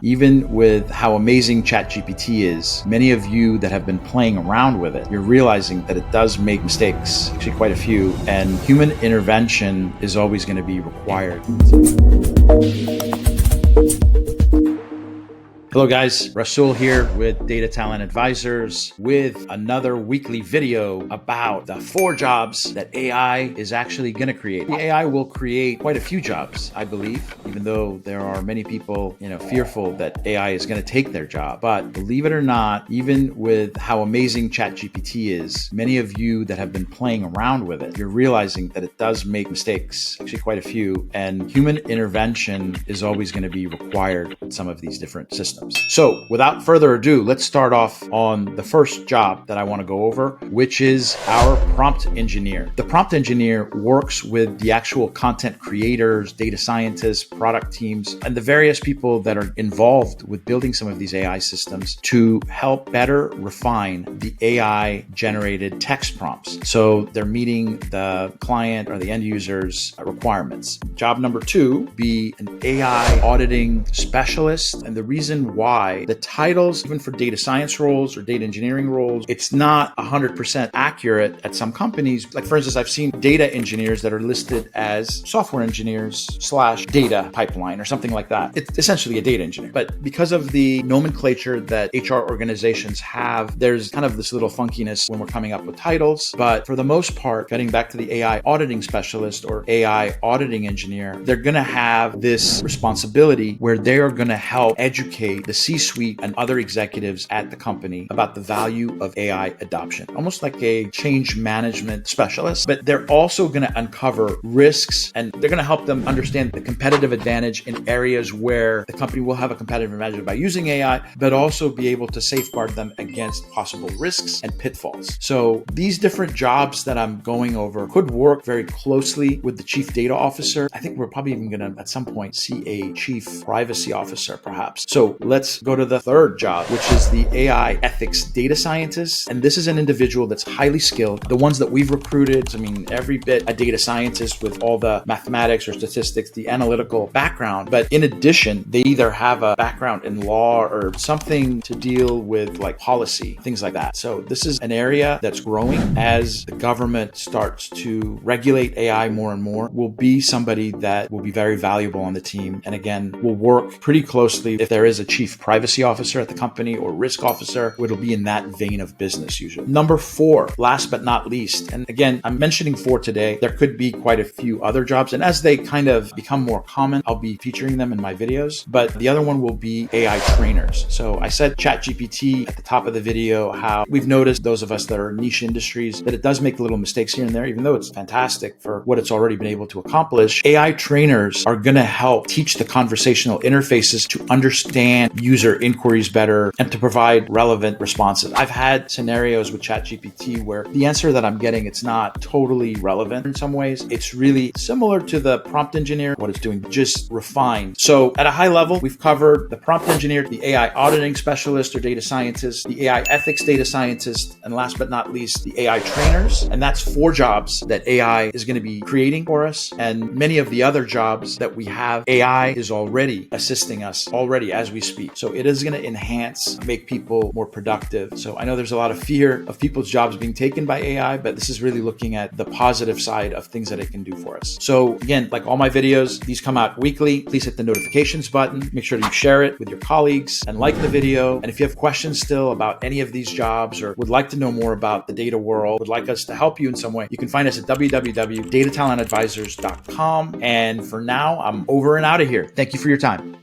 Even with how amazing ChatGPT is, many of you that have been playing around with it, you're realizing that it does make mistakes, actually quite a few, and human intervention is always going to be required. Hello guys, Rasul here with Data Talent Advisors with another weekly video about the 4 jobs that AI is actually going to create. The AI will create quite a few jobs, I believe, even though there are many people, fearful that AI is going to take their job. But believe it or not, even with how amazing ChatGPT is, many of you that have been playing around with it, you're realizing that it does make mistakes, actually quite a few, and human intervention is always going to be required with some of these different systems. So without further ado, let's start off on the first job that I want to go over, which is our prompt engineer. The prompt engineer works with the actual content creators, data scientists, product teams, and the various people that are involved with building some of these AI systems to help better refine the AI generated text prompts. So they're meeting the client or the end user's requirements. Job number 2, be an AI auditing specialist. And the reason why the titles, even for data science roles or data engineering roles, it's not 100% accurate at some companies. Like for instance, I've seen data engineers that are listed as software engineers / data pipeline or something like that. It's essentially a data engineer. But because of the nomenclature that HR organizations have, there's kind of this little funkiness when we're coming up with titles. But for the most part, getting back to the AI auditing specialist or AI auditing engineer, they're going to have this responsibility where they are going to help educate the C-suite and other executives at the company about the value of AI adoption, almost like a change management specialist. But they're also going to uncover risks and they're going to help them understand the competitive advantage in areas where the company will have a competitive advantage by using AI, but also be able to safeguard them against possible risks and pitfalls. So these different jobs that I'm going over could work very closely with the chief data officer. I think we're probably even going to at some point see a chief privacy officer perhaps. So let's go to the third job, which is the AI ethics data scientist. And this is an individual that's highly skilled. The ones that we've recruited, every bit a data scientist with all the mathematics or statistics, the analytical background. But in addition, they either have a background in law or something to deal with like policy, things like that. So this is an area that's growing as the government starts to regulate AI more and more. Will be somebody that will be very valuable on the team. And again, will work pretty closely if there is a chief privacy officer at the company or risk officer, it'll be in that vein of business usually. Number 4, last but not least, and again, I'm mentioning 4 today. There could be quite a few other jobs, and as they kind of become more common, I'll be featuring them in my videos. But the other one will be AI trainers. So I said ChatGPT at the top of the video, how we've noticed, those of us that are in niche industries, that it does make little mistakes here and there, even though it's fantastic for what it's already been able to accomplish. AI trainers are going to help teach the conversational interfaces to understand user inquiries better and to provide relevant responses. I've had scenarios with ChatGPT where the answer that I'm getting, it's not totally relevant in some ways. It's really similar to the prompt engineer, what it's doing, just refined. So at a high level, we've covered the prompt engineer, the AI auditing specialist or data scientist, the AI ethics data scientist, and last but not least, the AI trainers. And that's 4 jobs that AI is going to be creating for us. And many of the other jobs that we have, AI is already assisting us already as we speak. So it is going to enhance, make people more productive. So I know there's a lot of fear of people's jobs being taken by AI, but this is really looking at the positive side of things that it can do for us. So again, like all my videos, these come out weekly. Please hit the notifications button. Make sure you share it with your colleagues and like the video. And if you have questions still about any of these jobs or would like to know more about the data world, would like us to help you in some way, you can find us at www.datatalentadvisors.com. And for now, I'm over and out of here. Thank you for your time.